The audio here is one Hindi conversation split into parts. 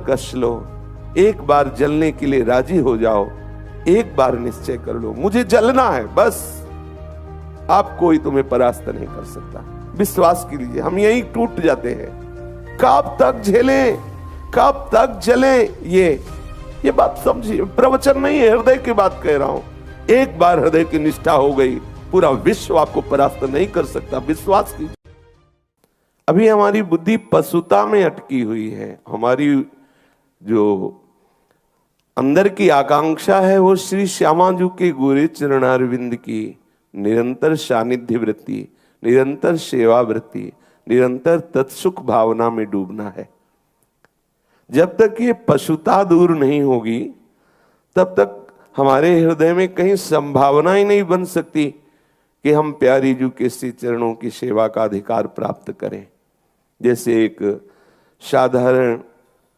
कस लो, एक बार जलने के लिए राजी हो जाओ, एक बार निश्चय कर लो मुझे जलना है बस, आप कोई तुम्हें परास्त नहीं कर सकता। विश्वास कीजिए, हम यही टूट जाते हैं। कब तक झेलें, कब तक जलें, ये बात समझिए। प्रवचन नहीं है, हृदय की बात कह रहा हूं। एक बार हृदय की निष्ठा हो गई, पूरा विश्व आपको परास्त नहीं कर सकता। विश्वास कीजिए। अभी हमारी बुद्धि पशुता में अटकी हुई है। हमारी जो अंदर की आकांक्षा है वो श्री श्यामाजू के गोरे चरणारविंद की निरंतर सानिध्य वृत्ति, निरंतर सेवा वृत्ति, निरंतर तत्सुख भावना में डूबना है। जब तक ये पशुता दूर नहीं होगी तब तक हमारे हृदय में कहीं संभावना ही नहीं बन सकती कि हम प्यारी जू के श्री चरणों की सेवा का अधिकार प्राप्त करें। जैसे एक साधारण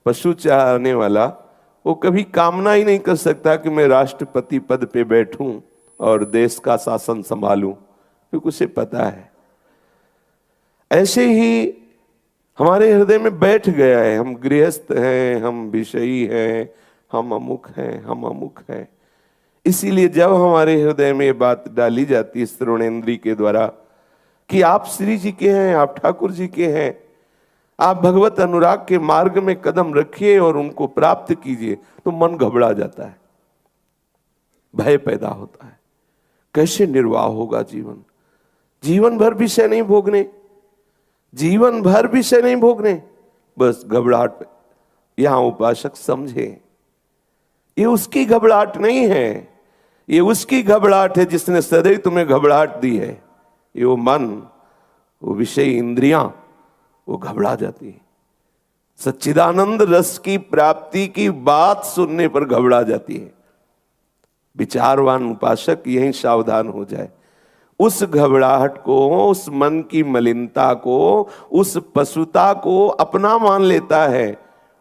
पशु चाहने वाला, वो कभी कामना ही नहीं कर सकता कि मैं राष्ट्रपति पद पे बैठूं और देश का शासन संभालूं, क्योंकि उसे पता है। ऐसे ही हमारे हृदय में बैठ गया है, हम गृहस्थ हैं, हम विषयी हैं, हम अमुक हैं, हम अमुक हैं। इसीलिए जब हमारे हृदय में ये बात डाली जाती है श्रवणेन्द्रिय के द्वारा कि आप श्री जी के हैं, आप ठाकुर जी के हैं, आप भगवत अनुराग के मार्ग में कदम रखिए और उनको प्राप्त कीजिए, तो मन घबरा जाता है, भय पैदा होता है। कैसे निर्वाह होगा जीवन? जीवन भर विषय नहीं भोगने, जीवन भर विषय नहीं भोगने, बस घबराहट। यहां उपासक समझे, ये उसकी घबराहट नहीं है, ये उसकी घबराहट है जिसने सदैव तुम्हें घबराहट दी है। ये वो मन, वो विषय इंद्रियां, वो घबरा जाती है। सच्चिदानंद रस की प्राप्ति की बात सुनने पर घबरा जाती है। विचारवान उपासक यही सावधान हो जाए। उस घबराहट को, उस मन की मलिनता को, उस पशुता को अपना मान लेता है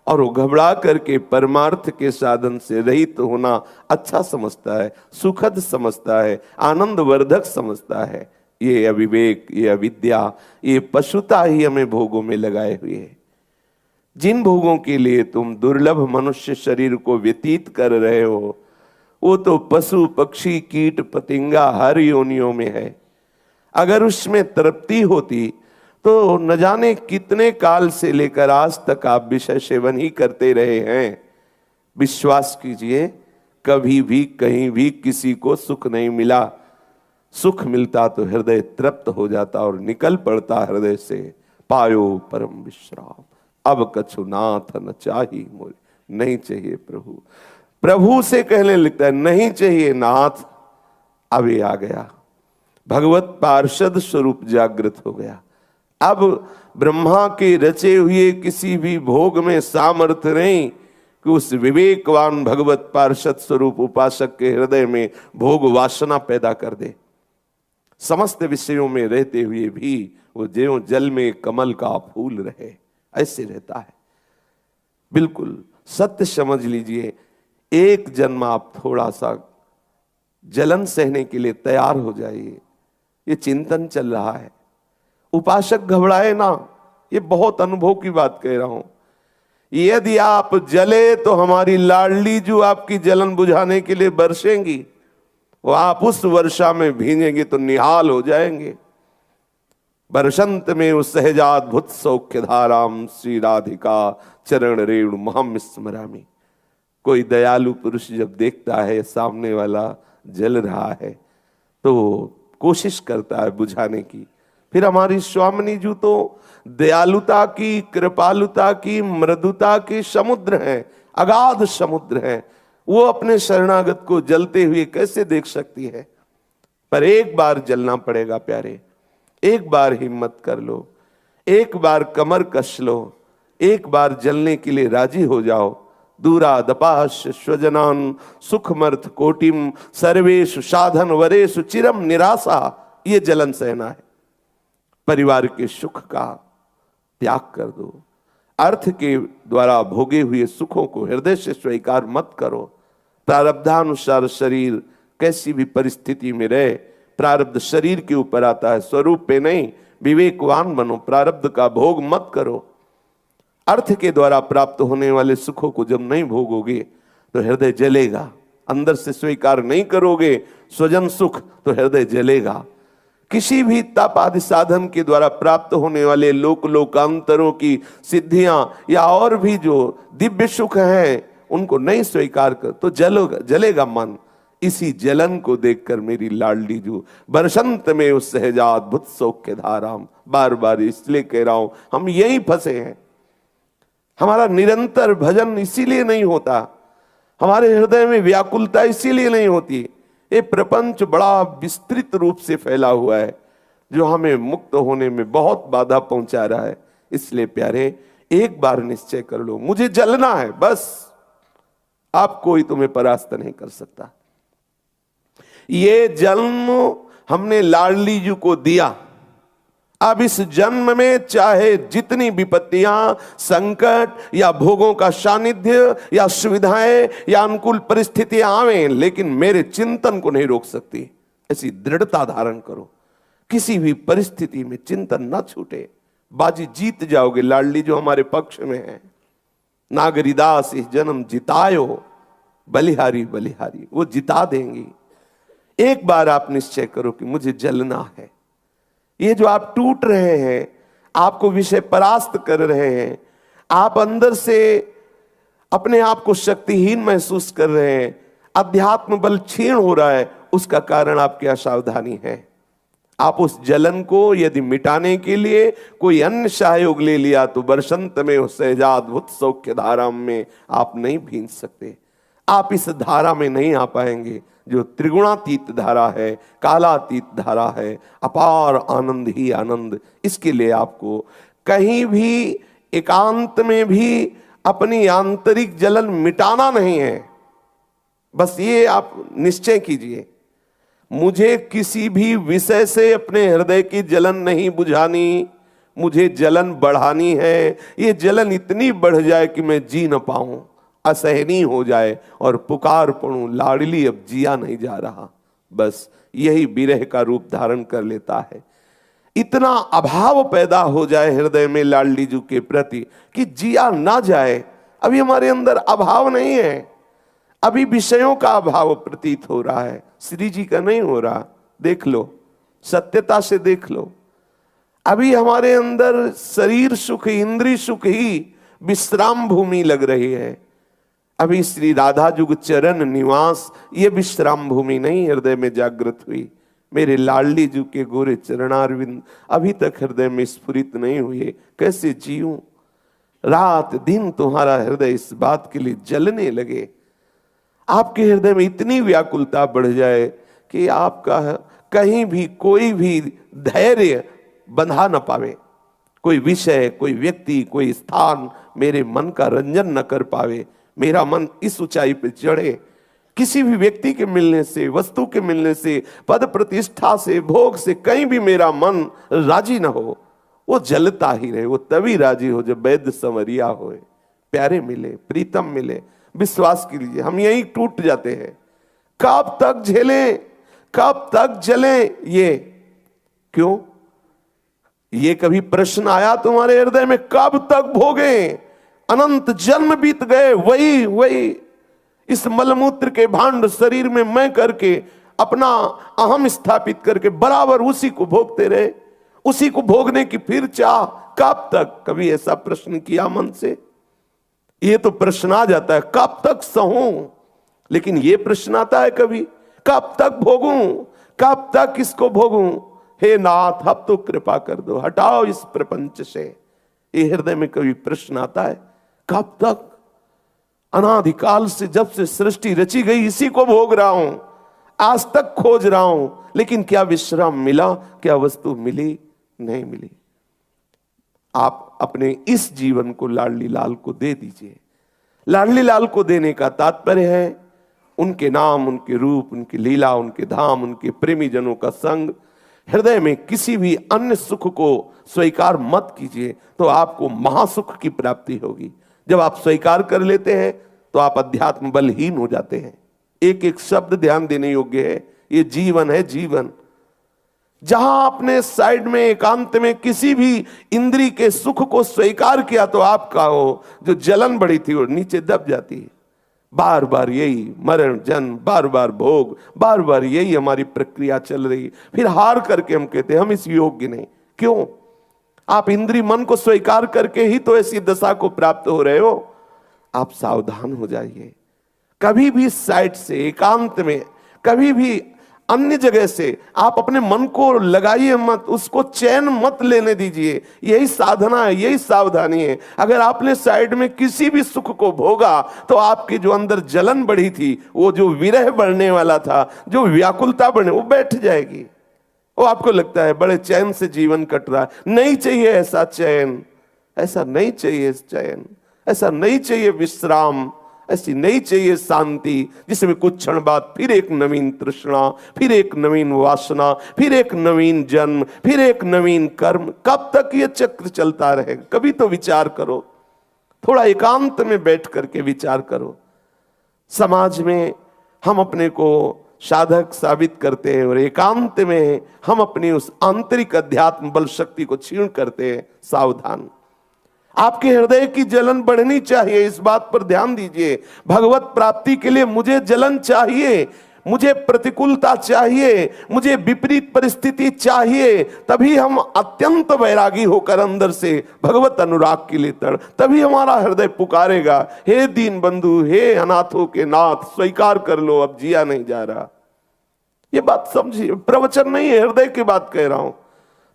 और वो घबरा करके परमार्थ के साधन से रहित होना अच्छा समझता है, सुखद समझता है, आनंदवर्धक समझता है। ये अविवेक, ये अविद्या, ये पशुता ही हमें भोगों में लगाए हुए है। जिन भोगों के लिए तुम दुर्लभ मनुष्य शरीर को व्यतीत कर रहे हो, वो तो पशु पक्षी कीट पतिंगा हर योनियों में है। अगर उसमें तृप्ति होती तो न जाने कितने काल से लेकर आज तक आप विषय सेवन ही करते रहे हैं। विश्वास कीजिए, कभी भी कहीं भी किसी को सुख नहीं मिला। सुख मिलता तो हृदय तृप्त हो जाता और निकल पड़ता हृदय से, पायो परम विश्राम, अब कछु नाथ न चाही मोरे। नहीं चाहिए प्रभु, प्रभु से कहने लगता है नहीं चाहिए नाथ। अब ये आ गया, भगवत पार्षद स्वरूप जागृत हो गया। अब ब्रह्मा के रचे हुए किसी भी भोग में सामर्थ्य नहीं कि उस विवेकवान भगवत पार्षद स्वरूप उपासक के हृदय में भोग वासना पैदा कर दे। समस्त विषयों में रहते हुए भी वो ज्यों जल में कमल का फूल रहे, ऐसे रहता है। बिल्कुल सत्य समझ लीजिए। एक जन्म आप थोड़ा सा जलन सहने के लिए तैयार हो जाइए। ये चिंतन चल रहा है, उपासक घबराए ना। ये बहुत अनुभव की बात कह रहा हूं। यदि आप जले तो हमारी लाडली जो आपकी जलन बुझाने के लिए बरसेंगी, वो आप उस वर्षा में भीगेंगे तो निहाल हो जाएंगे। बरसंत में उस सहजाद्भुत सौख्य धाराम श्री राधिका चरण रेणु महम स्मरामी। कोई दयालु पुरुष जब देखता है सामने वाला जल रहा है तो कोशिश करता है बुझाने की। फिर हमारी स्वामिनी जी तो दयालुता की, कृपालुता की, मृदुता की समुद्र है, अगाध समुद्र है। वो अपने शरणागत को जलते हुए कैसे देख सकती है? पर एक बार जलना पड़ेगा प्यारे, एक बार हिम्मत कर लो, एक बार कमर कस लो, एक बार जलने के लिए राजी हो जाओ। दूरा दपाश स्वजनान सुखमर्थ कोटिम सर्वेषु साधन वरेषु चिरम निराशा। ये जलन सहना है। परिवार के सुख का त्याग कर दो। अर्थ के द्वारा भोगे हुए सुखों को हृदय से स्वीकार मत करो। प्रारब्धानुसार शरीर कैसी भी परिस्थिति में रहे, प्रारब्ध शरीर के ऊपर आता है, स्वरूप पे नहीं। विवेकवान बनो, प्रारब्ध का भोग मत करो। अर्थ के द्वारा प्राप्त होने वाले सुखों को जब नहीं भोगोगे तो हृदय जलेगा, अंदर से स्वीकार नहीं करोगे स्वजन सुख तो हृदय जलेगा। किसी भी तप आदि साधन के द्वारा प्राप्त होने वाले लोकांतरों की सिद्धियां या और भी जो दिव्य सुख हैं उनको नहीं स्वीकार कर तो जलेगा मन। इसी जलन को देखकर मेरी लाडली जू बरसंत में उस सहजाद्भुत सौख्य धाराम, बार बार इसलिए कह रहा हूं हम यहीं फंसे हैं। हमारा निरंतर भजन इसीलिए नहीं होता, हमारे हृदय में व्याकुलता इसीलिए नहीं होती। ये प्रपंच बड़ा विस्तृत रूप से फैला हुआ है जो हमें मुक्त होने में बहुत बाधा पहुंचा रहा है। इसलिए प्यारे एक बार निश्चय कर लो, मुझे जलना है बस, आप कोई तुम्हें परास्त नहीं कर सकता। ये जन्म हमने लाडली जी को दिया, अब इस जन्म में चाहे जितनी विपत्तियां, संकट या भोगों का सानिध्य या सुविधाएं या अनुकूल परिस्थितियां आवें, लेकिन मेरे चिंतन को नहीं रोक सकती। ऐसी दृढ़ता धारण करो, किसी भी परिस्थिति में चिंतन न छूटे। बाजी जीत जाओगे, लाडली जो हमारे पक्ष में है। नागरिदास इस जन्म जितायो, बलिहारी बलिहारी, वो जिता देंगी। एक बार आप निश्चय करो कि मुझे जलना है। ये जो आप टूट रहे हैं, आपको विषय परास्त कर रहे हैं, आप अंदर से अपने आप को शक्तिहीन महसूस कर रहे हैं, अध्यात्म बल क्षीण हो रहा है, उसका कारण आपकी असावधानी है। आप उस जलन को यदि मिटाने के लिए कोई अन्य सहयोग ले लिया तो बरसंत में उस सहजाद्भुत सौख्य धारा में आप नहीं भींज सकते। आप इस धारा में नहीं आ पाएंगे जो त्रिगुणातीत धारा है, कालातीत धारा है, अपार आनंद ही आनंद। इसके लिए आपको कहीं भी एकांत में भी अपनी आंतरिक जलन मिटाना नहीं है। बस ये आप निश्चय कीजिए, मुझे किसी भी विषय से अपने हृदय की जलन नहीं बुझानी, मुझे जलन बढ़ानी है। ये जलन इतनी बढ़ जाए कि मैं जी न पाऊं, असहनीय हो जाए और पुकार पड़ूं, लाडली अब जिया नहीं जा रहा। बस यही विरह का रूप धारण कर लेता है। इतना अभाव पैदा हो जाए हृदय में लाडली जी के प्रति कि जिया ना जाए। अभी हमारे अंदर अभाव नहीं है, अभी विषयों का अभाव प्रतीत हो रहा है, श्री जी का नहीं हो रहा। देख लो, सत्यता से देख लो। अभी हमारे अंदर शरीर सुख, इंद्रिय सुख ही विश्राम भूमि लग रही है। अभी श्री राधा जुग चरण निवास ये विश्राम भूमि नहीं हृदय में जागृत हुई। मेरे लाडली जी के गोरे चरणारविंद अभी तक हृदय में स्फुरित नहीं हुए। कैसे जीऊं? रात दिन तुम्हारा हृदय इस बात के लिए जलने लगे, आपके हृदय में इतनी व्याकुलता बढ़ जाए कि आपका कहीं भी कोई भी धैर्य बंधा न पावे। कोई विषय, कोई व्यक्ति, कोई स्थान मेरे मन का रंजन न कर पावे। मेरा मन इस ऊंचाई पे चढ़े, किसी भी व्यक्ति के मिलने से, वस्तु के मिलने से, पद प्रतिष्ठा से, भोग से कहीं भी मेरा मन राजी ना हो। वो जलता ही रहे। वो तभी राजी हो जब वैद्य संवरिया होए, प्यारे मिले, प्रीतम मिले। विश्वास कीजिए हम यही टूट जाते हैं। कब तक झेलें, कब तक जलें? ये क्यों? ये कभी प्रश्न आया तुम्हारे हृदय में? कब तक भोगें? अनंत जन्म बीत गए, वही इस मलमूत्र के भांड शरीर में मैं करके अपना अहम स्थापित करके बराबर उसी को भोगते रहे, उसी को भोगने की फिर चाह। कब तक? कभी ऐसा प्रश्न किया मन से? ये तो प्रश्न आ जाता है कब तक सहूं, लेकिन ये प्रश्न आता है कभी कब तक भोगूं, कब तक इसको भोगूं? हे नाथ अब तो कृपा कर दो, हटाओ इस प्रपंच से। ये हृदय में कभी प्रश्न आता है कब तक? अनादिकाल से जब से सृष्टि रची गई इसी को भोग रहा हूं, आज तक खोज रहा हूं, लेकिन क्या विश्राम मिला? क्या वस्तु मिली? नहीं मिली। आप अपने इस जीवन को लाडली लाल को दे दीजिए। लाडली लाल को देने का तात्पर्य है उनके नाम, उनके रूप, उनकी लीला, उनके धाम, उनके प्रेमी जनों का संग। हृदय में किसी भी अन्य सुख को स्वीकार मत कीजिए, तो आपको महासुख की प्राप्ति होगी। जब आप स्वीकार कर लेते हैं तो आप अध्यात्म बलहीन हो जाते हैं। एक एक शब्द ध्यान देने योग्य है। ये जीवन है, जीवन। जहां आपने साइड में एकांत में किसी भी इंद्री के सुख को स्वीकार किया तो आपका वो जो जलन बढ़ी थी वो नीचे दब जाती है। बार बार यही मरण जन्म, बार बार भोग, बार बार यही हमारी प्रक्रिया चल रही। फिर हार करके हम कहते हैं हम इस योग्य नहीं। क्यों? आप इंद्री मन को स्वीकार करके ही तो ऐसी दशा को प्राप्त हो रहे हो। आप सावधान हो जाइए। कभी भी साइड से, एकांत में, कभी भी अन्य जगह से आप अपने मन को लगाइए मत, उसको चैन मत लेने दीजिए। यही साधना है, यही सावधानी है। अगर आपने साइड में किसी भी सुख को भोगा तो आपकी जो अंदर जलन बढ़ी थी, वो जो विरह बढ़ने वाला था, जो व्याकुलता बढ़ने, वो बैठ जाएगी। वो आपको लगता है बड़े चैन से जीवन कट रहा है। नहीं चाहिए ऐसा चैन, ऐसा नहीं चाहिए चैन, ऐसा नहीं चाहिए विश्राम, ऐसी नहीं चाहिए शांति जिसमें कुछ क्षण बाद फिर एक नवीन तृष्णा, फिर एक नवीन वासना, फिर एक नवीन जन्म, फिर एक नवीन कर्म। कब तक ये चक्र चलता रहेगा? कभी तो विचार करो, थोड़ा एकांत में बैठ करके विचार करो। समाज में हम अपने को साधक साबित करते हैं और एकांत में हम अपनी उस आंतरिक अध्यात्म बल शक्ति को क्षीण करते हैं। सावधान। आपके हृदय की जलन बढ़नी चाहिए, इस बात पर ध्यान दीजिए। भगवत प्राप्ति के लिए मुझे जलन चाहिए, मुझे प्रतिकूलता चाहिए, मुझे विपरीत परिस्थिति चाहिए, तभी हम अत्यंत वैरागी होकर अंदर से भगवत अनुराग के लिए तभी हमारा हृदय पुकारेगा, हे दीन बंधु, हे अनाथों के नाथ, स्वीकार कर लो, अब जिया नहीं जा रहा। ये बात समझिए, प्रवचन नहीं है, हृदय की बात कह रहा हूं।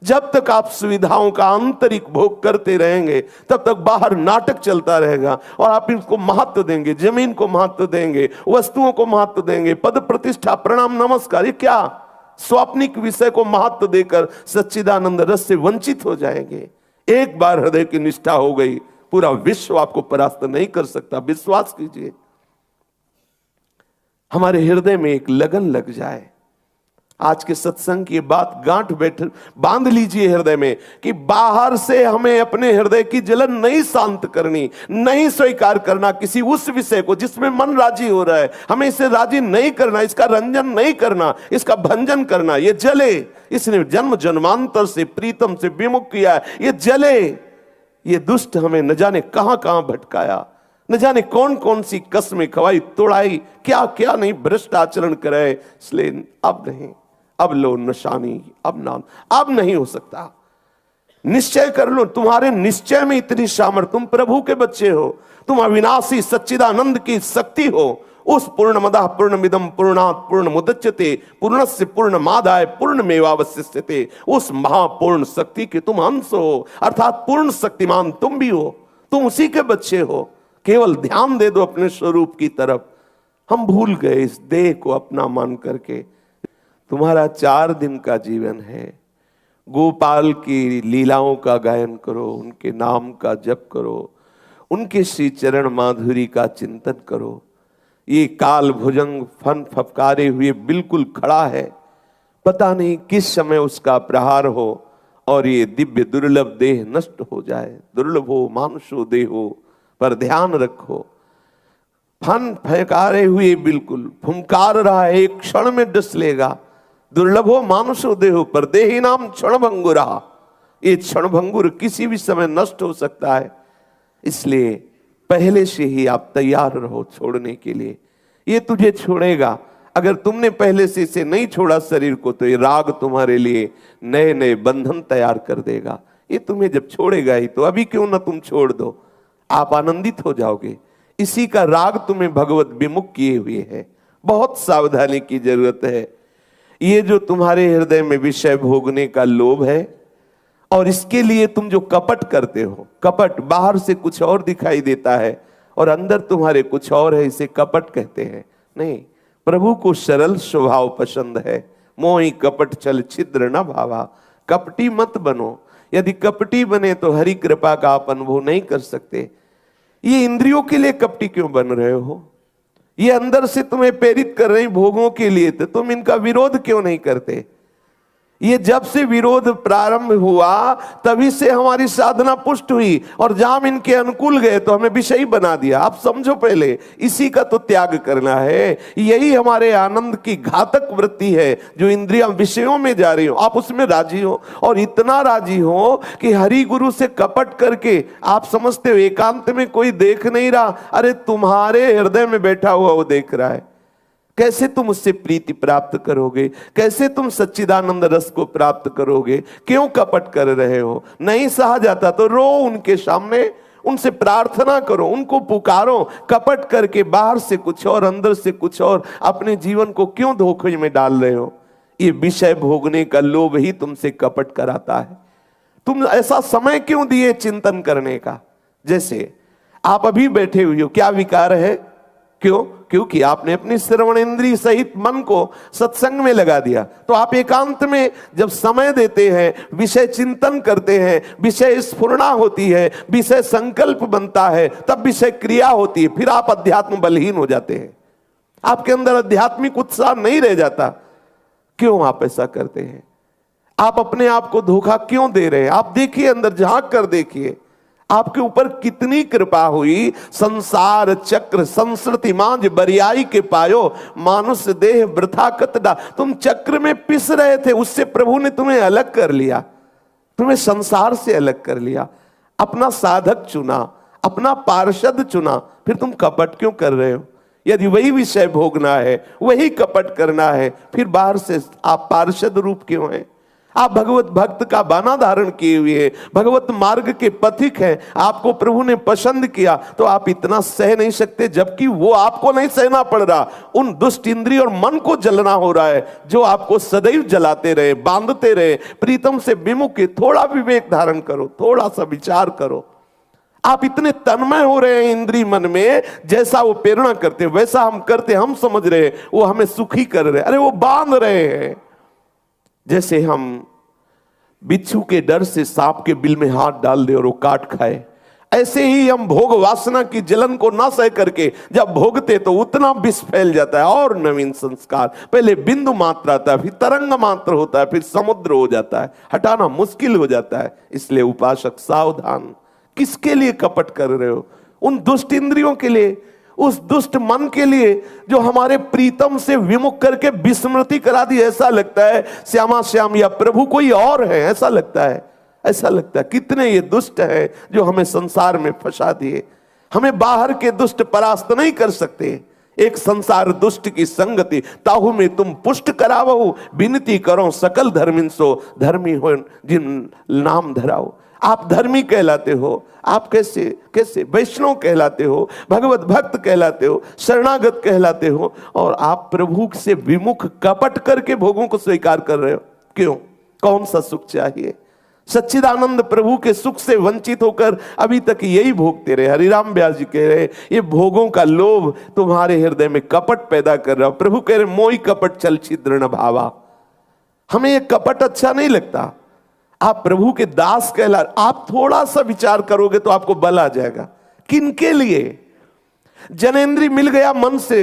जब तक आप सुविधाओं का आंतरिक भोग करते रहेंगे तब तक बाहर नाटक चलता रहेगा और आप इसको महत्व देंगे, जमीन को महत्व देंगे, वस्तुओं को महत्व देंगे, पद प्रतिष्ठा प्रणाम नमस्कार, ये क्या स्वाप्निक विषय को महत्व देकर सच्चिदानंद रस से वंचित हो जाएंगे। एक बार हृदय की निष्ठा हो गई, पूरा विश्व आपको परास्त नहीं कर सकता। विश्वास कीजिए। हमारे हृदय में एक लगन लग जाए। आज के सत्संग की बात गांठ बैठ बांध लीजिए हृदय में कि बाहर से हमें अपने हृदय की जलन नहीं शांत करनी, नहीं स्वीकार करना किसी उस विषय को जिसमें मन राजी हो रहा है। हमें इसे राजी नहीं करना, इसका रंजन नहीं करना, इसका भंजन करना। ये जले, इसने जन्म जन्मांतर से प्रीतम से विमुख किया है, ये जले। ये दुष्ट हमें न जाने कहां कहां भटकाया, न जाने कौन कौन सी कसमें खवाई, तोड़ाई, क्या क्या नहीं भ्रष्ट आचरण कराए। इसलिए अब नहीं, अब लो नशानी, अब नहीं हो सकता। निश्चय कर लो, तुम्हारे निश्चय में इतनी सामर्थ्य, तुम प्रभु के बच्चे हो, तुम अविनाशी सच्चिदानंद की शक्ति हो। उस पूर्णमदः पूर्णमिदं पूर्णात् पूर्णमुदच्यते पूर्णस्य पूर्णमादाय पूर्णमेवावशिष्यते, उस महापूर्ण शक्ति के तुम अंश हो, अर्थात पूर्ण शक्तिमान तुम भी हो, तुम उसी के बच्चे हो। केवल ध्यान दे दो अपने स्वरूप की तरफ। हम भूल गए इस देह को अपना मान करके। तुम्हारा 4 दिन का जीवन है, गोपाल की लीलाओं का गायन करो, उनके नाम का जप करो, उनके श्री चरण माधुरी का चिंतन करो। ये काल भुजंग फन फफकारे हुए बिल्कुल खड़ा है, पता नहीं किस समय उसका प्रहार हो और ये दिव्य दुर्लभ देह नष्ट हो जाए। दुर्लभो मानुषो देहो, पर ध्यान रखो, फन फकारे हुए बिल्कुल फुंकार रहा है, एक क्षण में डस लेगा। दुर्लभो मानुषो देहो, पर देही नाम क्षण भंगुरा। ये क्षण भंगुर किसी भी समय नष्ट हो सकता है, इसलिए पहले से ही आप तैयार रहो छोड़ने के लिए। ये तुझे छोड़ेगा। अगर तुमने पहले से इसे नहीं छोड़ा शरीर को, तो ये राग तुम्हारे लिए नए नए बंधन तैयार कर देगा। ये तुम्हें जब छोड़ेगा ही, तो अभी क्यों ना तुम छोड़ दो, आप आनंदित हो जाओगे। इसी का राग तुम्हें भगवत विमुख किए हुए है। बहुत सावधानी की जरूरत है। ये जो तुम्हारे हृदय में विषय भोगने का लोभ है, और इसके लिए तुम जो कपट करते हो, कपट बाहर से कुछ और दिखाई देता है और अंदर तुम्हारे कुछ और है, इसे कपट कहते हैं। नहीं, प्रभु को सरल स्वभाव पसंद है। मोहि कपट छल छिद्र न भावा, कपटी मत बनो। यदि कपटी बने तो हरि कृपा का आप अनुभव नहीं कर सकते। ये इंद्रियों के लिए कपटी क्यों बन रहे हो? ये अंदर से तुम्हें प्रेरित कर रही भोगों के लिए, तो तुम इनका विरोध क्यों नहीं करते? ये जब से विरोध प्रारंभ हुआ तभी से हमारी साधना पुष्ट हुई, और जहां इनके अनुकूल गए तो हमें विषयी बना दिया। आप समझो, पहले इसी का तो त्याग करना है। यही हमारे आनंद की घातक वृत्ति है, जो इंद्रियां विषयों में जा रही हो, आप उसमें राजी हो, और इतना राजी हो कि हरि गुरु से कपट करके आप समझते हो एकांत में कोई देख नहीं रहा, अरे तुम्हारे हृदय में बैठा हुआ वो देख रहा है। कैसे तुम उससे प्रीति प्राप्त करोगे? कैसे तुम सच्चिदानंद रस को प्राप्त करोगे? क्यों कपट कर रहे हो? नहीं सहा जाता तो रो उनके सामने, उनसे प्रार्थना करो, उनको पुकारो। कपट करके बाहर से कुछ और अंदर से कुछ और अपने जीवन को क्यों धोखे में डाल रहे हो? ये विषय भोगने का लोभ ही तुमसे कपट कराता है। तुम ऐसा समय क्यों दिए चिंतन करने का? जैसे आप अभी बैठे हुए हो, क्या विकार है? क्यों? क्योंकि आपने अपनी श्रवण इंद्रिय सहित मन को सत्संग में लगा दिया। तो आप एकांत में जब समय देते हैं, विषय चिंतन करते हैं, विषय स्फुरणा होती है, विषय संकल्प बनता है, तब विषय क्रिया होती है, फिर आप अध्यात्म बलहीन हो जाते हैं। आपके अंदर आध्यात्मिक उत्साह नहीं रह जाता। क्यों आप ऐसा करते हैं? आप अपने आप को धोखा क्यों दे रहे हैं? आप देखिए, अंदर झांक कर देखिए, आपके ऊपर कितनी कृपा हुई। संसार चक्र संस्कृति मांझ बरियाई के पायो, मानुष देह वृथा कतडा। तुम चक्र में पिस रहे थे, उससे प्रभु ने तुम्हें अलग कर लिया, तुम्हें संसार से अलग कर लिया, अपना साधक चुना, अपना पार्षद चुना। फिर तुम कपट क्यों कर रहे हो? यदि वही विषय भोगना है, वही कपट करना है, फिर बाहर से आप पार्षद रूप क्यों हैं? आप भगवत भक्त का बाना धारण किए हुए हैं, भगवत मार्ग के पथिक हैं, आपको प्रभु ने पसंद किया, तो आप इतना सह नहीं सकते, जबकि वो आपको नहीं सहना पड़ रहा। उन दुष्ट इंद्रिय और मन को जलना हो रहा है, जो आपको सदैव जलाते रहे, बांधते रहे, प्रीतम से विमुख है। थोड़ा विवेक धारण करो, थोड़ा सा विचार करो। आप इतने तन्मय हो रहे हैं इंद्रिय मन में, जैसा वो प्रेरणा करते वैसा हम करते, हम समझ रहे हैं वो हमें सुखी कर रहे, अरे वो बांध रहे हैं। जैसे हम बिच्छू के डर से सांप के बिल में हाथ डाल दे और वो काट खाए, ऐसे ही हम भोग वासना की जलन को ना सह करके जब भोगते तो उतना विष फैल जाता है। और नवीन संस्कार, पहले बिंदु मात्र आता है, फिर तरंग मात्र होता है, फिर समुद्र हो जाता है, हटाना मुश्किल हो जाता है। इसलिए उपासक सावधान। किसके लिए कपट कर रहे हो? उन दुष्ट इंद्रियों के लिए, उस दुष्ट मन के लिए जो हमारे प्रीतम से विमुख करके विस्मृति करा दी। ऐसा लगता है श्यामा श्याम या प्रभु कोई और है, ऐसा लगता है, ऐसा लगता है। कितने ये दुष्ट हैं जो हमें संसार में फंसा दिए। हमें बाहर के दुष्ट परास्त नहीं कर सकते। एक संसार दुष्ट की संगति ताहू में तुम पुष्ट करावो, विनती करो सकल धर्मिन सो, धर्मी हो जिन नाम धराओ। आप धर्मी कहलाते हो, आप कैसे कैसे वैष्णव कहलाते हो, भगवत भक्त कहलाते हो, शरणागत कहलाते हो, और आप प्रभु से विमुख कपट करके भोगों को स्वीकार कर रहे हो। क्यों? कौन सा सुख चाहिए? सच्चिदानंद प्रभु के सुख से वंचित होकर अभी तक यही भोगते रहे। हरिराम व्यास जी कह रहे, ये भोगों का लोभ तुम्हारे हृदय में कपट पैदा कर रहा। प्रभु कह रहे, मोई कपट चल छिद्र न भावा। हमें ये कपट अच्छा नहीं लगता। आप प्रभु के दास कहला, आप थोड़ा सा विचार करोगे तो आपको बल आ जाएगा। किनके लिए? जनेंद्री मिल गया मन से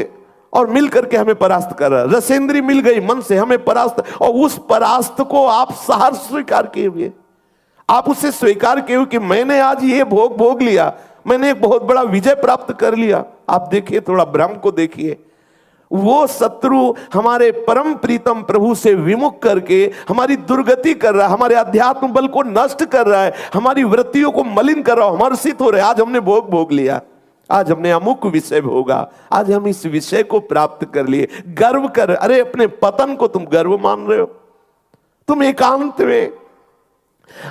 और मिल करके हमें परास्त कर रहा, रसेंद्री मिल गई मन से हमें परास्त, और उस परास्त को आप सहर्ष स्वीकार किए हुए, आप उसे स्वीकार किए हुए कि मैंने आज ये भोग लिया, मैंने एक बहुत बड़ा विजय प्राप्त कर लिया। आप देखिए, थोड़ा भ्रम को देखिए। वो शत्रु हमारे परम प्रीतम प्रभु से विमुख करके हमारी दुर्गति कर रहा है, हमारे अध्यात्म बल को नष्ट कर रहा है, हमारी वृत्तियों को मलिन कर रहा है, हर्षित हो रहे। आज हमने भोग लिया, आज हमने अमुक विषय भोगा, आज हम इस विषय को प्राप्त कर लिए, गर्व कर। अरे अपने पतन को तुम गर्व मान रहे हो? तुम एकांत में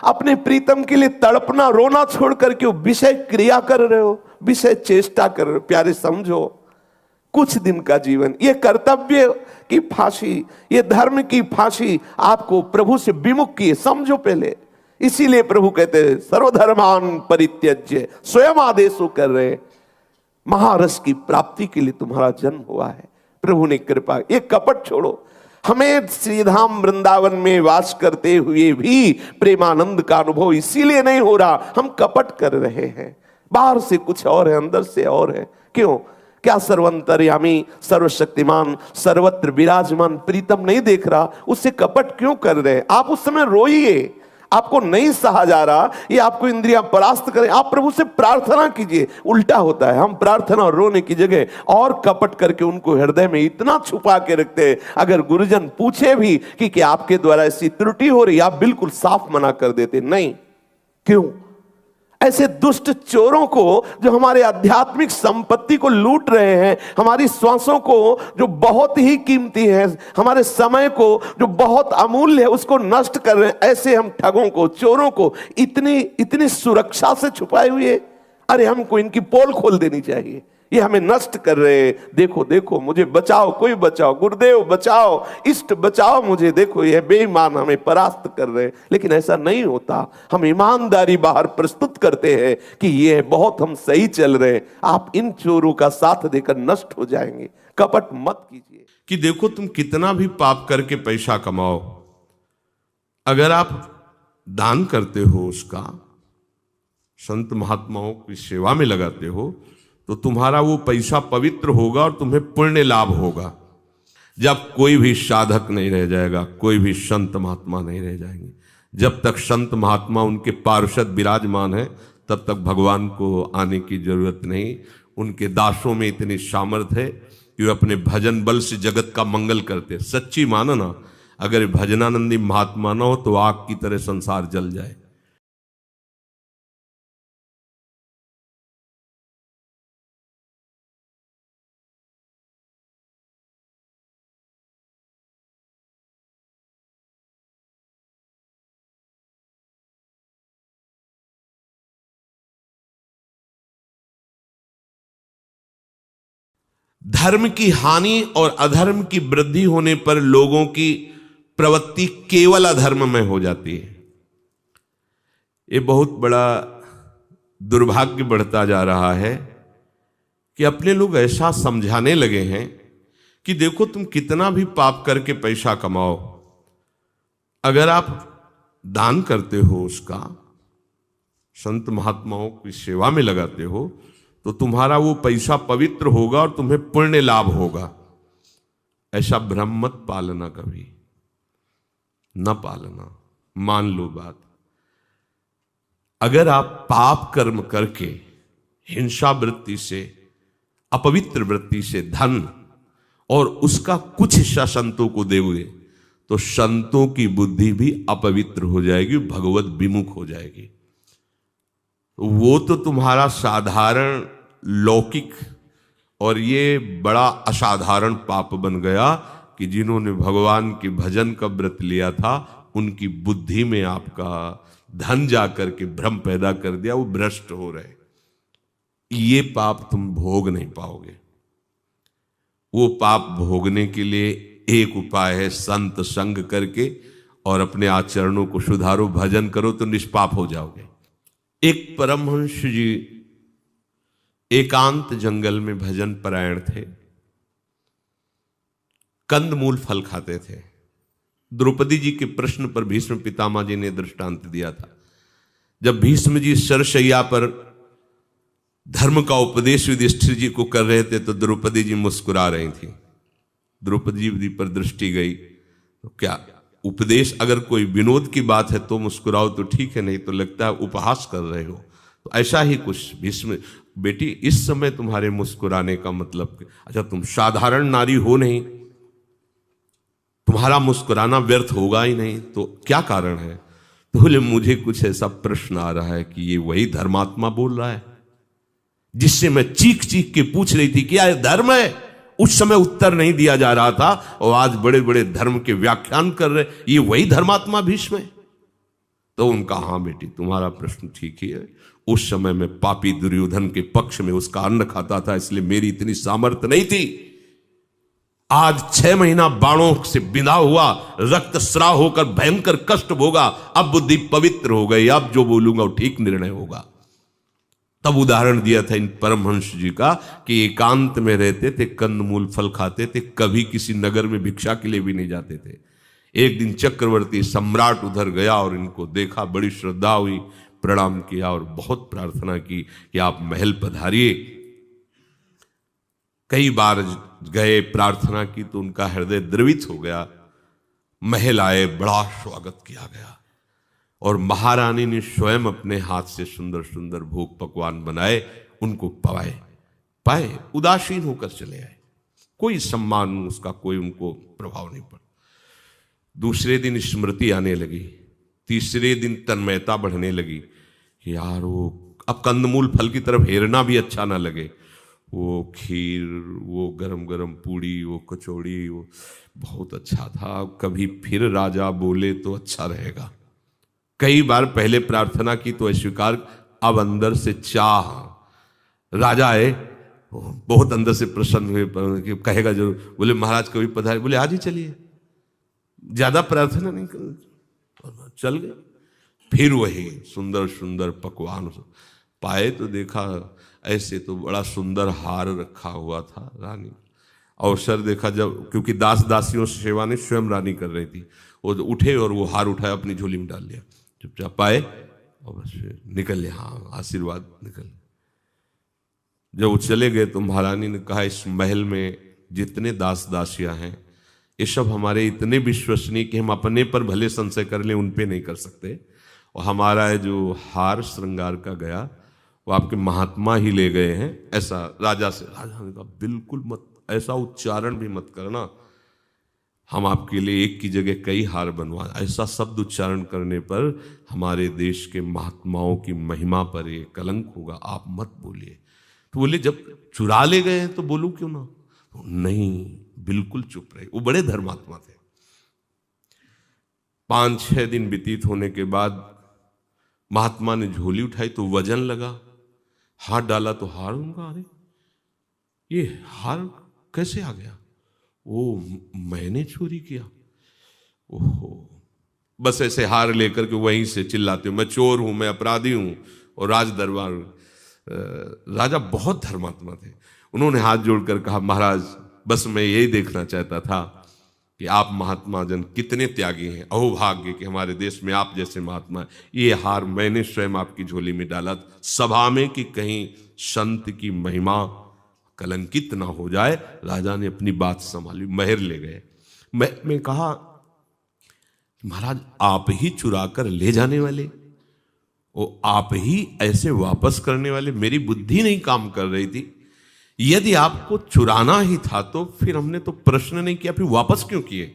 अपने प्रीतम के लिए तड़पना रोना छोड़ करके विषय क्रिया कर रहे हो, विषय चेष्टा कर रहे हो। प्यारे समझो, कुछ दिन का जीवन, ये कर्तव्य की फांसी, ये धर्म की फांसी आपको प्रभु से विमुख की है, समझो पहले। इसीलिए प्रभु कहते हैं सर्वधर्मान परित्यज्य, स्वयं आदेश कर रहे, महारस की प्राप्ति के लिए तुम्हारा जन्म हुआ है। प्रभु ने कृपा, ये कपट छोड़ो। हमें श्रीधाम वृंदावन में वास करते हुए भी प्रेमानंद का अनुभव इसीलिए नहीं हो रहा, हम कपट कर रहे हैं। बाहर से कुछ और है, अंदर से और है। क्यों? क्या सर्वंतर्यामी, सर्वशक्तिमान, सर्वत्र विराजमान प्रीतम नहीं देख रहा? उससे कपट क्यों कर रहे? आप उस समय रोइए, आपको नहीं सहा जा रहा, ये आपको इंद्रियां परास्त करें, आप प्रभु से प्रार्थना कीजिए। उल्टा होता है, हम प्रार्थना और रोने की जगह और कपट करके उनको हृदय में इतना छुपा के रखते हैं। अगर गुरुजन पूछे भी कि क्या आपके द्वारा ऐसी त्रुटि हो रही, आप बिल्कुल साफ मना कर देते, नहीं। क्यों? ऐसे दुष्ट चोरों को जो हमारे आध्यात्मिक संपत्ति को लूट रहे हैं, हमारी श्वासों को जो बहुत ही कीमती है, हमारे समय को जो बहुत अमूल्य है, उसको नष्ट कर रहे हैं, ऐसे हम ठगों को, चोरों को इतनी सुरक्षा से छुपाए हुए, अरे हमको इनकी पोल खोल देनी चाहिए, ये हमें नष्ट कर रहे हैं। देखो देखो, मुझे बचाओ, कोई बचाओ, गुरुदेव बचाओ, इष्ट बचाओ मुझे, देखो ये बेईमान हमें परास्त कर रहे हैं। लेकिन ऐसा नहीं होता, हम ईमानदारी बाहर प्रस्तुत करते हैं कि ये बहुत हम सही चल रहे हैं। आप इन चोरों का साथ देकर नष्ट हो जाएंगे। कपट मत कीजिए कि देखो तुम कितना भी पाप करके पैसा कमाओ, अगर आप दान करते हो, उसका संत महात्माओं की सेवा में लगाते हो, तो तुम्हारा वो पैसा पवित्र होगा और तुम्हें पुण्य लाभ होगा। जब कोई भी साधक नहीं रह जाएगा, कोई भी संत महात्मा नहीं रह जाएंगे। जब तक संत महात्मा उनके पार्षद विराजमान है, तब तक भगवान को आने की जरूरत नहीं। उनके दासों में इतनी सामर्थ्य है कि वे अपने भजन बल से जगत का मंगल करते। सच्ची मानो ना, अगर भजनानंदी महात्मा ना हो तो आग की तरह संसार जल जाए। धर्म की हानि और अधर्म की वृद्धि होने पर लोगों की प्रवृत्ति केवल अधर्म में हो जाती है। ये बहुत बड़ा दुर्भाग्य बढ़ता जा रहा है कि अपने लोग ऐसा समझाने लगे हैं कि देखो तुम कितना भी पाप करके पैसा कमाओ, अगर आप दान करते हो, उसका संत महात्माओं की सेवा में लगाते हो, तो तुम्हारा वो पैसा पवित्र होगा और तुम्हें पुण्य लाभ होगा। ऐसा भ्रम मत पालना, कभी न पालना। मान लो बात, अगर आप पाप कर्म करके हिंसा वृत्ति से, अपवित्र वृत्ति से धन और उसका कुछ हिस्सा संतों को दोगे, तो संतों की बुद्धि भी अपवित्र हो जाएगी, भगवत विमुख हो जाएगी। वो तो तुम्हारा साधारण लौकिक और ये बड़ा असाधारण पाप बन गया कि जिन्होंने भगवान के भजन का व्रत लिया था, उनकी बुद्धि में आपका धन जाकर के भ्रम पैदा कर दिया, वो भ्रष्ट हो रहे। ये पाप तुम भोग नहीं पाओगे। वो पाप भोगने के लिए एक उपाय है, संत संग करके और अपने आचरणों को सुधारो, भजन करो तो निष्पाप हो जाओगे। एक परमहंस जी एकांत जंगल में भजन परायण थे, कंदमूल फल खाते थे। द्रौपदी जी के प्रश्न पर भीष्म पितामह जी ने दृष्टांत दिया था। जब भीष्म जी सरशैया पर धर्म का उपदेश युधिष्ठिर जी को कर रहे थे, तो द्रौपदी जी मुस्कुरा रही थी। द्रौपदी जी पर दृष्टि गई, तो क्या उपदेश, अगर कोई विनोद की बात है तो मुस्कुराओ तो ठीक है, नहीं तो लगता है उपहास कर रहे हो। तो ऐसा ही कुछ भीष्म, बेटी इस समय तुम्हारे मुस्कुराने का मतलब, अच्छा तुम साधारण नारी हो नहीं, तुम्हारा मुस्कुराना व्यर्थ होगा ही नहीं, तो क्या कारण है? तो बोले मुझे कुछ ऐसा प्रश्न आ रहा है कि ये वही धर्मात्मा बोल रहा है जिससे मैं चीख चीख के पूछ रही थी क्या यह धर्म है। उस समय उत्तर नहीं दिया जा रहा था और आज बड़े बड़े धर्म के व्याख्यान कर रहे, ये वही धर्मात्मा भीष्म है। तो उनका हाँ बेटी तुम्हारा प्रश्न ठीक ही है, उस समय मैं पापी दुर्योधन के पक्ष में उसका अन्न खाता था, इसलिए मेरी इतनी सामर्थ्य नहीं थी। आज 6 महीना बाणों से बिंधा हुआ, रक्त स्राव होकर भयंकर कष्ट भोगा, अब बुद्धि पवित्र हो गई, अब जो बोलूंगा वो ठीक निर्णय होगा। तब उदाहरण दिया था इन परमहंस जी का कि एकांत में रहते थे, कंदमूल फल खाते थे, कभी किसी नगर में भिक्षा के लिए भी नहीं जाते थे। एक दिन चक्रवर्ती सम्राट उधर गया और इनको देखा, बड़ी श्रद्धा हुई, प्रणाम किया और बहुत प्रार्थना की कि आप महल पधारिए। कई बार गए, प्रार्थना की तो उनका हृदय द्रवित हो गया। महल आए, बड़ा स्वागत किया गया और महारानी ने स्वयं अपने हाथ से सुंदर सुंदर भोग पकवान बनाए, उनको पाए उदासीन होकर चले आए। कोई सम्मान उसका, कोई उनको प्रभाव नहीं पड़ा। दूसरे दिन स्मृति आने लगी, तीसरे दिन तन्मयता बढ़ने लगी कि यार वो अब कंदमूल फल की तरफ हेरना भी अच्छा ना लगे। वो खीर, वो गरम गरम पूड़ी, वो कचौड़ी, वो बहुत अच्छा था। कभी फिर राजा बोले तो अच्छा रहेगा। कई बार पहले प्रार्थना की तो अस्वीकार, अब अंदर से चाह। राजा आए, बहुत अंदर से प्रसन्न हुए कि कहेगा जरूर। बोले महाराज कभी पधारे, बोले आज ही चलिए, ज्यादा प्रार्थना नहीं कर। चल गए। फिर वही सुंदर सुंदर पकवान पाए तो देखा ऐसे तो बड़ा सुंदर हार रखा हुआ था। रानी अवसर देखा जब, क्योंकि दास दासियों से सेवा नहीं स्वयं रानी कर रही थी, वो उठे और वो हार उठाया अपनी झोली में डाल लिया, चुपचाप पाए और बस निकल लिया। हाँ, आशीर्वाद निकल। जब वो चले गए तो महारानी ने कहा इस महल में जितने दास दासियां हैं ये सब हमारे इतने विश्वसनीय कि हम अपने पर भले संशय कर लें, उन पे नहीं कर सकते। और हमारा जो हार श्रृंगार का गया वो आपके महात्मा ही ले गए हैं। ऐसा राजा ने कहा बिल्कुल मत, ऐसा उच्चारण भी मत करना, हम आपके लिए एक की जगह कई हार बनवा। ऐसा शब्द उच्चारण करने पर हमारे देश के महात्माओं की महिमा पर ये कलंक होगा, आप मत बोलिए। तो बोले जब चुरा ले गए हैं तो बोलूं क्यों ना। तो नहीं, बिल्कुल चुप रहे। वो बड़े धर्मात्मा थे। 5-6 दिन व्यतीत होने के बाद महात्मा ने झोली उठाई तो वजन लगा, हाथ डाला तो हार उनका, अरे ये हार कैसे आ गया? वो मैंने चोरी किया। ओहो, बस ऐसे हार लेकर के वहीं से चिल्लाते हो मैं चोर हूं, मैं अपराधी हूं। और राज दरबार, राजा बहुत धर्मात्मा थे, उन्होंने हाथ जोड़कर कहा महाराज बस मैं यही देखना चाहता था कि आप महात्मा जन कितने त्यागी हैं। अहोभाग्य कि हमारे देश में आप जैसे महात्मा। ये हार मैंने स्वयं आपकी झोली में डाला सभा में कि कहीं संत की महिमा कलंकित ना हो जाए। राजा ने अपनी बात संभाली, महर ले गए। मैं कहा महाराज आप ही चुरा कर ले जाने वाले, वो आप ही ऐसे वापस करने वाले, मेरी बुद्धि नहीं काम कर रही थी। यदि आपको चुराना ही था तो फिर हमने तो प्रश्न नहीं किया, फिर वापस क्यों किए?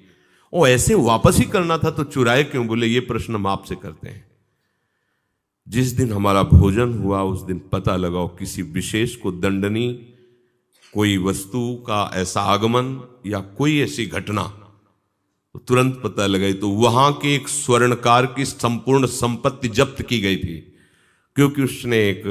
और ऐसे वापस ही करना था तो चुराए क्यों? बोले ये प्रश्न हम आपसे करते हैं। जिस दिन हमारा भोजन हुआ उस दिन पता लगाओ किसी विशेष को दंडनी, कोई वस्तु का ऐसा आगमन या कोई ऐसी घटना, तो तुरंत पता लगाई। तो वहां के एक स्वर्णकार की संपूर्ण संपत्ति जब्त की गई थी, क्योंकि उसने एक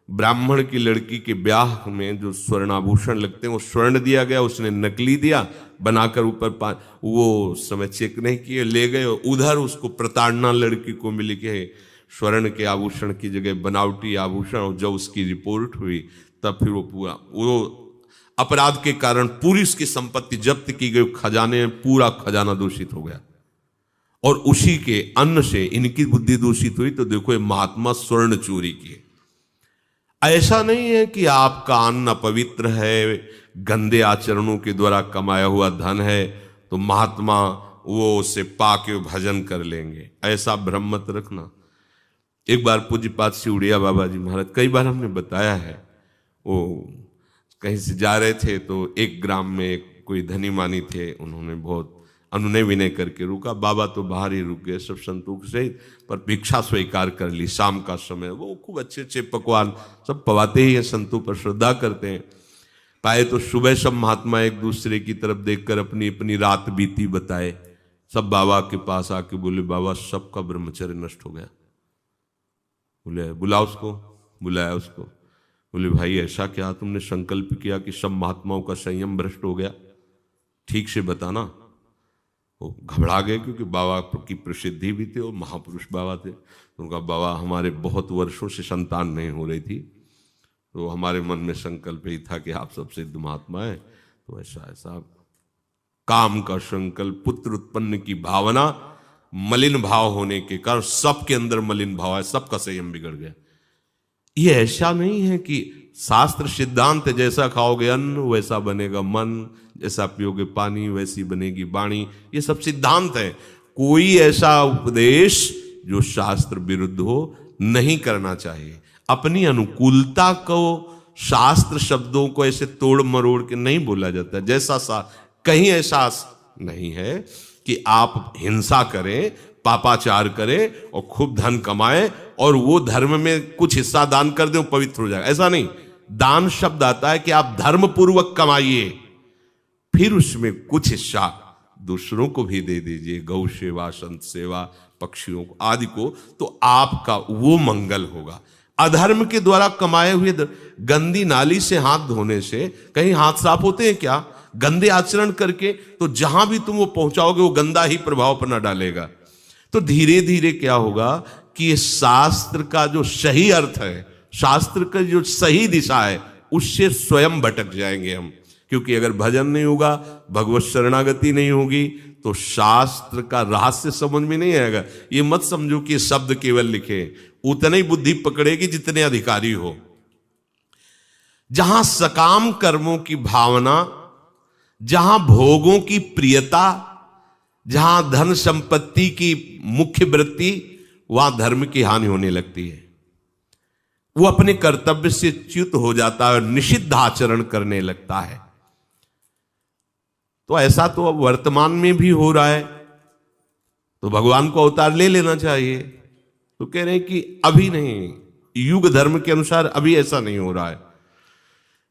ब्राह्मण की लड़की के ब्याह में जो स्वर्णाभूषण लगते हैं वो स्वर्ण दिया गया, उसने नकली दिया बनाकर ऊपर वो समय चेक नहीं किए, ले गए। उधर उसको प्रताड़ना लड़की को मिली कि स्वर्ण के आभूषण की जगह बनावटी आभूषण। और जब उसकी रिपोर्ट हुई तब फिर वो अपराध के कारण पूरी उसकी संपत्ति जब्त की गई, खजाने में पूरा खजाना दूषित हो गया। और उसी के अन्न से इनकी बुद्धि दूषित हुई। तो देखो ये महात्मा स्वर्ण चोरी किए। ऐसा नहीं है कि आपका अन्न अपवित्र है, गंदे आचरणों के द्वारा कमाया हुआ धन है तो महात्मा वो उसे पाके भजन कर लेंगे, ऐसा भ्रम मत रखना। एक बार पूज्यपाद सिउड़िया बाबा जी महाराज, कई बार हमने बताया है, वो कहीं से जा रहे थे तो एक ग्राम में कोई धनी मानी थे, उन्होंने बहुत अनुनय विनय करके रुका। बाबा तो बाहर ही रुक गए सब संतों से, पर भिक्षा स्वीकार कर ली। शाम का समय, वो खूब अच्छे अच्छे पकवान सब पवाते ही हैं, संतों पर श्रद्धा करते हैं। पाए तो सुबह सब महात्मा एक दूसरे की तरफ देखकर अपनी अपनी रात बीती बताए। सब बाबा के पास आके बोले बाबा सबका ब्रह्मचर्य नष्ट हो गया। बोले बुला उसको, बुलाया उसको। बोले भाई ऐसा क्या तुमने संकल्प किया कि सब महात्माओं का संयम भ्रष्ट हो गया, ठीक से बताना। वो घबरा गए क्योंकि बाबा की प्रसिद्धि भी थी और महापुरुष बाबा थे। तो उनका बाबा हमारे बहुत वर्षों से संतान नहीं हो रही थी, तो हमारे मन में संकल्प ही था कि आप सब सिद्ध महात्मा है, तो ऐसा ऐसा काम का संकल्प, पुत्र उत्पन्न की भावना, मलिन भाव होने के कारण सबके अंदर मलिन भाव है, सबका संयम बिगड़ गया। ये ऐसा नहीं है कि शास्त्र सिद्धांत जैसा खाओगे अन्न वैसा बनेगा मन, जैसा पियोगे पानी वैसी बनेगी वाणी, ये सब सिद्धांत है। कोई ऐसा उपदेश जो शास्त्र विरुद्ध हो नहीं करना चाहिए। अपनी अनुकूलता को शास्त्र शब्दों को ऐसे तोड़ मरोड़ के नहीं बोला जाता। जैसा कहीं ऐसा नहीं है कि आप हिंसा करें, पापाचार करें और खूब धन कमाएं और वो धर्म में कुछ हिस्सा दान कर दें, पवित्र हो जाएगा, ऐसा नहीं। दान शब्द आता है कि आप धर्म पूर्वक कमाइए, फिर उसमें कुछ हिस्सा दूसरों को भी दे दीजिए, गौ सेवा, संत सेवा, पक्षियों को आदि को, तो आपका वो मंगल होगा। अधर्म के द्वारा कमाए हुए गंदी नाली से हाथ धोने से कहीं हाथ साफ होते हैं क्या? गंदे आचरण करके तो जहां भी तुम वो पहुंचाओगे वो गंदा ही प्रभाव अपना डालेगा। तो धीरे धीरे क्या होगा कि ये शास्त्र का जो सही अर्थ है, शास्त्र का जो सही दिशा है, उससे स्वयं भटक जाएंगे हम। क्योंकि अगर भजन नहीं होगा, भगवत शरणागति नहीं होगी, तो शास्त्र का रहस्य समझ में नहीं आएगा। ये मत समझो कि शब्द केवल लिखे, उतने ही बुद्धि पकड़ेगी जितने अधिकारी हो। जहां सकाम कर्मों की भावना, जहां भोगों की प्रियता, जहां धन संपत्ति की मुख्य वृत्ति, वहां धर्म की हानि होने लगती है। वो अपने कर्तव्य से च्युत हो जाता है और निषिद्ध आचरण करने लगता है। तो ऐसा तो अब वर्तमान में भी हो रहा है, तो भगवान को अवतार ले लेना चाहिए। तो कह रहे हैं कि अभी नहीं, युग धर्म के अनुसार अभी ऐसा नहीं हो रहा है।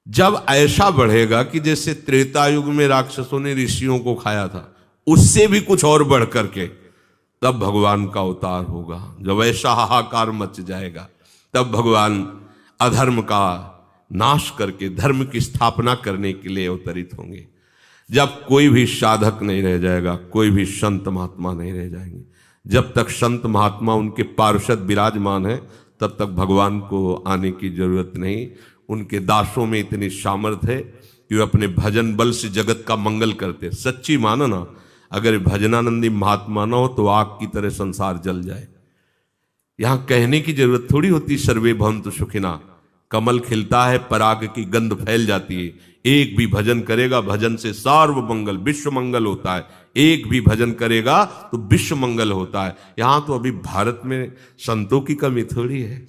जब ऐसा बढ़ेगा कि जैसे त्रेता युग में राक्षसों ने ऋषियों को खाया था, उससे भी कुछ और बढ़ करके, तब भगवान का अवतार होगा। जब ऐसा हाहाकार मच जाएगा, तब भगवान अधर्म का नाश करके धर्म की स्थापना करने के लिए अवतरित होंगे। जब कोई भी साधक नहीं रह जाएगा, कोई भी संत महात्मा नहीं रह जाएंगे। जब तक संत महात्मा उनके पार्षद विराजमान है, तब तक भगवान को आने की जरूरत नहीं। उनके दासों में इतनी सामर्थ्य है कि वे अपने भजन बल से जगत का मंगल करते। सच्ची मानो ना, अगर भजनानंदी महात्मा ना हो तो आग की तरह संसार जल जाए। यहां कहने की जरूरत थोड़ी होती सर्वे भवन्तु सुखिना। कमल खिलता है, पराग की गंध फैल जाती है। एक भी भजन करेगा, भजन से सर्व मंगल विश्व मंगल होता है। एक भी भजन करेगा तो विश्व मंगल होता है। यहां तो अभी भारत में संतों की कमी थोड़ी है।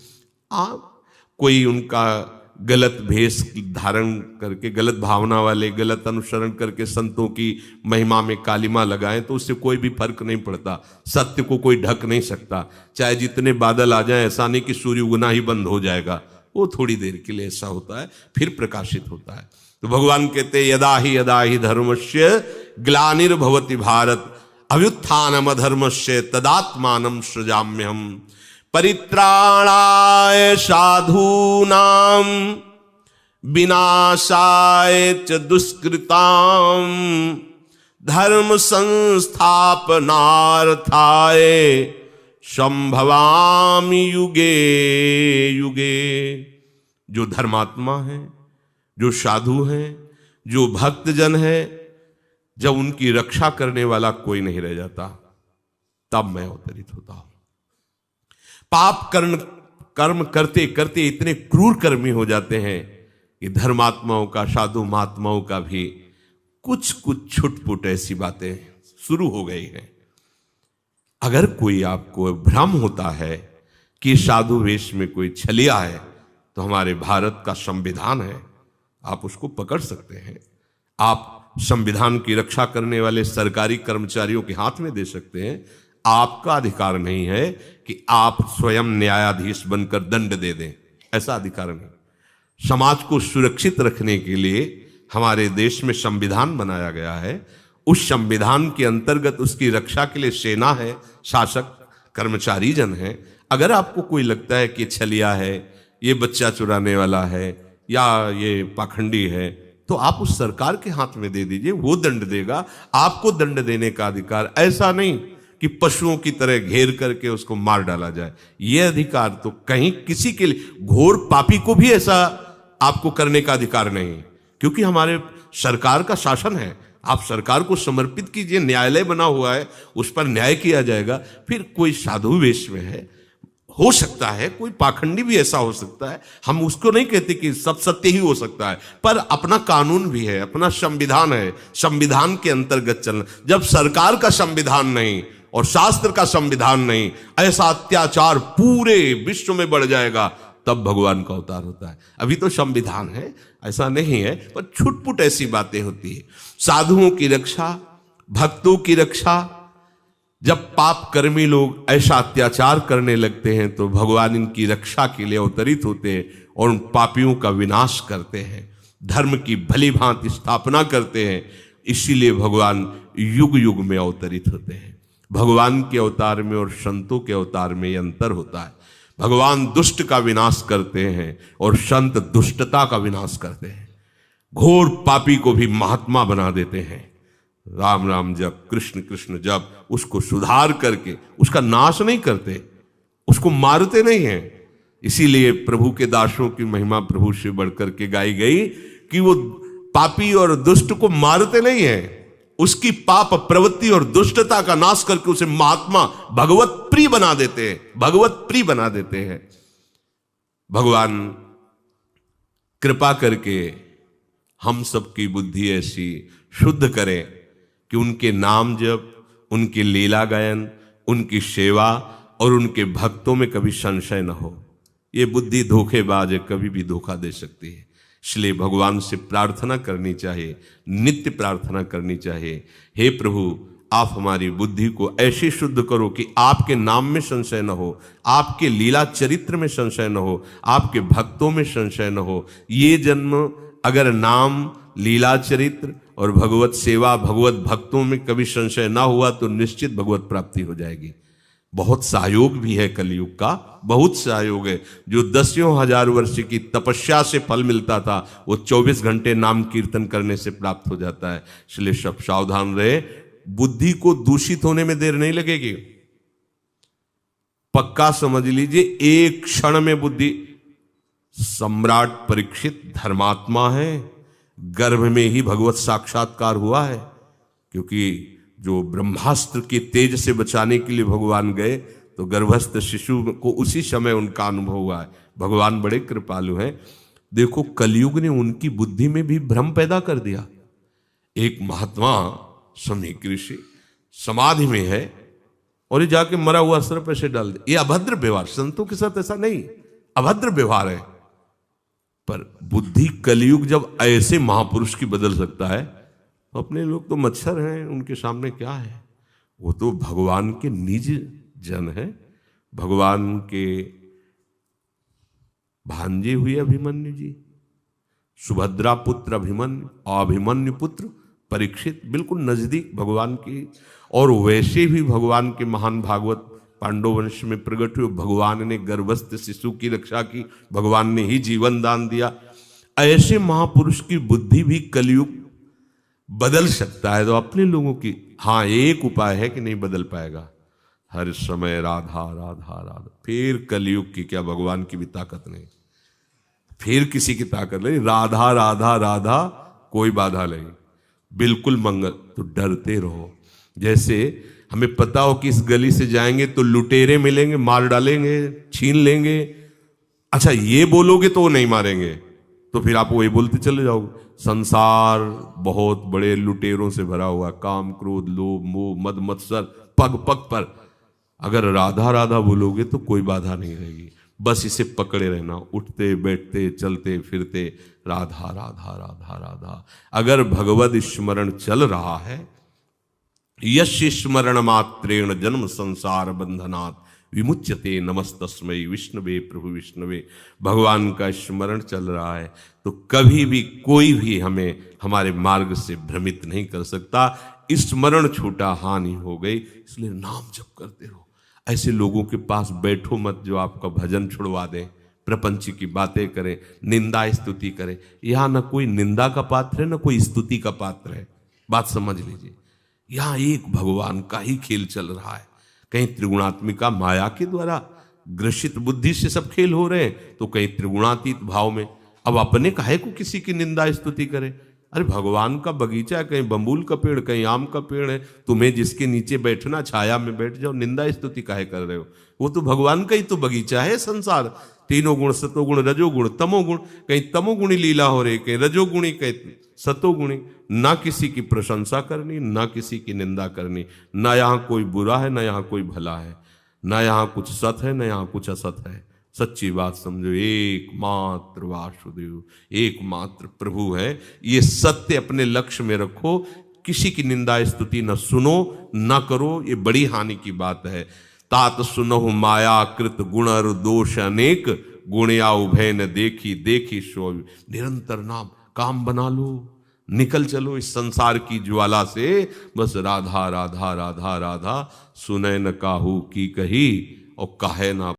कोई उनका गलत भेष धारण करके, गलत भावना वाले, गलत अनुसरण करके संतों की महिमा में कालिमा लगाएं तो उससे कोई भी फर्क नहीं पड़ता। सत्य को कोई ढक नहीं सकता। चाहे जितने बादल आ जाएं, ऐसा नहीं कि सूर्य उगना ही बंद हो जाएगा। वो थोड़ी देर के लिए ऐसा होता है, फिर प्रकाशित होता है। तो भगवान कहते यदा ही धर्मस्य ग्लानिर्भवति भारत अभ्युत्थानम अधर्मस्य तदात्मानं सृजाम्यहम् परित्राणाय साधूनां विनाशाय च दुष्कृतां धर्म संस्थापनार्थाय संभवामि युगे युगे। जो धर्मात्मा है, जो साधु हैं, जो भक्तजन है, जब उनकी रक्षा करने वाला कोई नहीं रह जाता, तब मैं अवतरित होता हूं। पाप कर्म करते करते इतने क्रूर कर्मी हो जाते हैं कि धर्मात्माओं का, साधु महात्माओं का भी कुछ कुछ छुटपुट ऐसी बातें शुरू हो गई हैं। अगर कोई आपको भ्रम होता है कि साधु वेश में कोई छलिया है, तो हमारे भारत का संविधान है, आप उसको पकड़ सकते हैं। आप संविधान की रक्षा करने वाले सरकारी कर्मचारियों के हाथ में दे सकते हैं। आपका अधिकार नहीं है कि आप स्वयं न्यायाधीश बनकर दंड दे दें, ऐसा अधिकार नहीं। समाज को सुरक्षित रखने के लिए हमारे देश में संविधान बनाया गया है। उस संविधान के अंतर्गत उसकी रक्षा के लिए सेना है, शासक, कर्मचारी जन है। अगर आपको कोई लगता है कि छलिया है, ये बच्चा चुराने वाला है, या ये पाखंडी है, तो आप उस सरकार के हाथ में दे दीजिए, वो दंड देगा। आपको दंड देने का अधिकार, ऐसा नहीं कि पशुओं की तरह घेर करके उसको मार डाला जाए। यह अधिकार तो कहीं किसी के लिए, घोर पापी को भी ऐसा आपको करने का अधिकार नहीं, क्योंकि हमारे सरकार का शासन है। आप सरकार को समर्पित कीजिए, न्यायालय बना हुआ है, उस पर न्याय किया जाएगा। फिर कोई साधु वेश में है, हो सकता है कोई पाखंडी भी ऐसा हो सकता है, हम उसको नहीं कहते कि सब सत्य ही हो सकता है, पर अपना कानून भी है, अपना संविधान है, संविधान के अंतर्गत चलना। जब सरकार का संविधान नहीं और शास्त्र का संविधान नहीं, ऐसा अत्याचार पूरे विश्व में बढ़ जाएगा, तब भगवान का अवतार होता है। अभी तो संविधान है, ऐसा नहीं है, पर छुटपुट ऐसी बातें होती है। साधुओं की रक्षा, भक्तों की रक्षा, जब पाप कर्मी लोग ऐसा अत्याचार करने लगते हैं तो भगवान इनकी रक्षा के लिए अवतरित होते हैं और उन पापियों का विनाश करते हैं, धर्म की भली भांति स्थापना करते हैं। इसीलिए भगवान युग युग में अवतरित होते हैं। भगवान के अवतार में और संतों के अवतार में यह अंतर होता है। भगवान दुष्ट का विनाश करते हैं और संत दुष्टता का विनाश करते हैं। घोर पापी को भी महात्मा बना देते हैं। राम राम जप, कृष्ण कृष्ण जप, उसको सुधार करके उसका नाश नहीं करते, उसको मारते नहीं हैं। इसीलिए प्रभु के दासों की महिमा प्रभु से बढ़कर के गाई गई कि वो पापी और दुष्ट को मारते नहीं हैं, उसकी पाप प्रवृत्ति और दुष्टता का नाश करके उसे महात्मा भगवत प्रिय बना देते हैं, भगवत प्रिय बना देते हैं। भगवान कृपा करके हम सबकी बुद्धि ऐसी शुद्ध करें कि उनके नाम जप, उनके लीला गायन, उनकी सेवा और उनके भक्तों में कभी संशय न हो। ये बुद्धि धोखेबाज है, कभी भी धोखा दे सकती है। इसलिए भगवान से प्रार्थना करनी चाहिए, नित्य प्रार्थना करनी चाहिए, हे प्रभु आप हमारी बुद्धि को ऐसे शुद्ध करो कि आपके नाम में संशय न हो, आपके लीला चरित्र में संशय न हो, आपके भक्तों में संशय न हो। ये जन्म अगर नाम, लीला चरित्र और भगवत सेवा, भगवत भक्तों में कभी संशय ना हुआ तो निश्चित भगवत प्राप्ति हो जाएगी। बहुत सहयोग भी है कलयुग का, बहुत सहयोग है। जो 10,000 वर्ष की तपस्या से फल मिलता था वो 24 घंटे नाम कीर्तन करने से प्राप्त हो जाता है। इसलिए सब सावधान रहे, बुद्धि को दूषित होने में देर नहीं लगेगी। पक्का समझ लीजिए, एक क्षण में बुद्धि, सम्राट परीक्षित धर्मात्मा है, गर्भ में ही भगवत साक्षात्कार हुआ है, क्योंकि जो ब्रह्मास्त्र के तेज से बचाने के लिए भगवान गए तो गर्भस्थ शिशु को उसी समय उनका अनुभव हुआ है। भगवान बड़े कृपालु हैं। देखो कलयुग ने उनकी बुद्धि में भी भ्रम पैदा कर दिया। एक महात्मा समीक ऋषि समाधि में है और ये जाके मरा हुआ सर्प ऐसे डाल दे, ये अभद्र व्यवहार। संतों के साथ ऐसा नहीं, अभद्र व्यवहार है। पर बुद्धि कलयुग जब ऐसे महापुरुष की बदल सकता है तो अपने लोग तो मच्छर हैं, उनके सामने क्या है। वो तो भगवान के निज जन है, भगवान के भांजे हुए अभिमन्यु जी, सुभद्रा पुत्र अभिमन्यु, अभिमन्यु पुत्र परीक्षित, बिल्कुल नजदीक भगवान की। और वैसे भी भगवान के महान भागवत पांडव वंश में प्रकट हुए। भगवान ने गर्भस्थ शिशु की रक्षा की, भगवान ने ही जीवन दान दिया। ऐसे महापुरुष की बुद्धि भी कलयुग बदल सकता है। तो अपने लोगों की हाँ एक उपाय है कि नहीं बदल पाएगा, हर समय राधा राधा राधा। फिर कलयुग की क्या, भगवान की भी ताकत नहीं, फिर किसी की ताकत नहीं, राधा राधा राधा, कोई बाधा नहीं, बिल्कुल मंगल। तो डरते रहो। जैसे हमें पता हो कि इस गली से जाएंगे तो लुटेरे मिलेंगे, मार डालेंगे, छीन लेंगे। अच्छा ये बोलोगे तो वो नहीं मारेंगे, तो फिर आप वही बोलते चले जाओगे। संसार बहुत बड़े लुटेरों से भरा हुआ, काम क्रोध लोभ मोह मद मत्सर पग पग पर। अगर राधा राधा बोलोगे तो कोई बाधा नहीं रहेगी, बस इसे पकड़े रहना, उठते बैठते चलते फिरते राधा राधा राधा राधा। अगर भगवद स्मरण चल रहा है, यश स्मरण मात्रेण जन्म संसार बंधनात् विमुच्यते नमस्तस्मै विष्णवे प्रभु विष्णवे। भगवान का स्मरण चल रहा है तो कभी भी कोई भी हमें हमारे मार्ग से भ्रमित नहीं कर सकता। स्मरण छूटा हानि हो गई, इसलिए नाम जप करते रहो। ऐसे लोगों के पास बैठो मत जो आपका भजन छुड़वा दें, प्रपंच की बातें करें, निंदा स्तुति करें। यहां न कोई निंदा का पात्र है न कोई स्तुति का पात्र है, बात समझ लीजिए। यहां एक भगवान का ही खेल चल रहा है। कहीं त्रिगुणात्मिका माया के द्वारा ग्रसित बुद्धि से सब खेल हो रहे हैं, तो कहीं त्रिगुणातीत भाव में। अब अपने काहे को किसी की निंदा स्तुति करें। अरे भगवान का बगीचा है, कहीं बम्बूल का पेड़, कहीं आम का पेड़ है, तुम्हें जिसके नीचे बैठना छाया में बैठ जाओ, निंदा स्तुति काहे कर रहे हो। वो तो भगवान का ही तो बगीचा है संसार। तीनों गुण, सतोगुण, रजोगुण, तमोगुण। कहीं तमोगुणी लीला हो रही, कहीं रजोगुणी, कहीं सतोगुणी। ना किसी की प्रशंसा करनी, ना किसी की निंदा करनी। ना यहां कोई बुरा है, ना यहां कोई भला है, ना यहां कुछ सत है, ना यहां कुछ असत है। सच्ची बात समझो, एकमात्र वासुदेव, एकमात्र प्रभु है। ये सत्य अपने लक्ष्य में रखो। किसी की निंदा स्तुति न सुनो, न करो, ये बड़ी हानि की बात है। तात सुनहु माया कृत गुण और दोष अनेक, गुणया उभय न देखी, देखी सो निरंतर नाम। काम बना लो, निकल चलो इस संसार की ज्वाला से। बस राधा राधा राधा राधा, सुने न काहू की कही और कहे ना